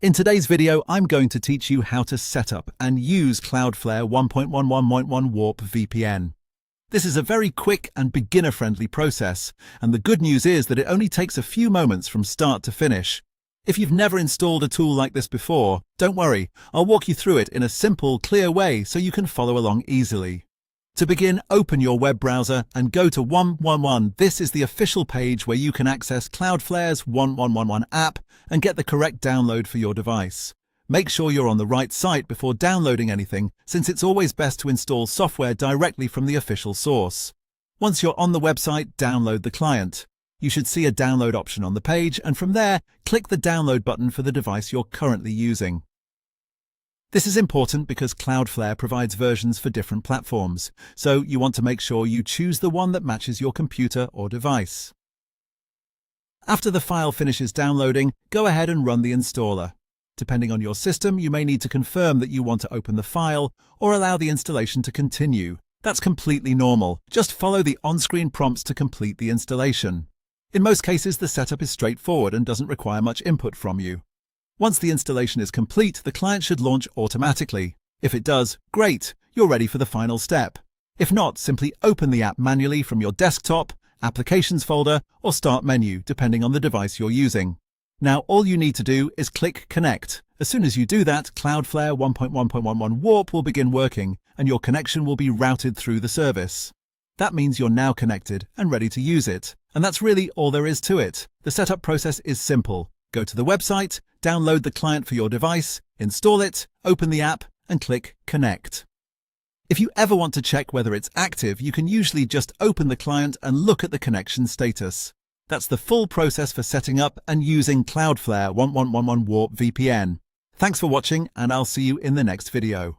In today's video, I'm going to teach you how to set up and use Cloudflare 1.1.1.1 Warp VPN. This is a very quick and beginner-friendly process, and the good news is that it only takes a few moments from start to finish. If you've never installed a tool like this before, don't worry, I'll walk you through it in a simple, clear way so you can follow along easily. To begin, open your web browser and go to 1.1.1. This is the official page where you can access Cloudflare's 1.1.1.1 app and get the correct download for your device. Make sure you're on the right site before downloading anything, since it's always best to install software directly from the official source. Once you're on the website, download the client. You should see a download option on the page, and from there, click the download button for the device you're currently using. This is important because Cloudflare provides versions for different platforms, so you want to make sure you choose the one that matches your computer or device. After the file finishes downloading, go ahead and run the installer. Depending on your system, you may need to confirm that you want to open the file or allow the installation to continue. That's completely normal. Just follow the on-screen prompts to complete the installation. In most cases, the setup is straightforward and doesn't require much input from you. Once the installation is complete, the client should launch automatically. If it does, great, you're ready for the final step. If not, simply open the app manually from your desktop, Applications folder, or Start menu, depending on the device you're using. Now, all you need to do is click Connect. As soon as you do that, Cloudflare 1.1.1.1 Warp will begin working, and your connection will be routed through the service. That means you're now connected and ready to use it. And that's really all there is to it. The setup process is simple. Go to the website, download the client for your device, install it, open the app, and click Connect. If you ever want to check whether it's active, you can usually just open the client and look at the connection status. That's the full process for setting up and using Cloudflare 1.1.1.1 Warp VPN. Thanks for watching, and I'll see you in the next video.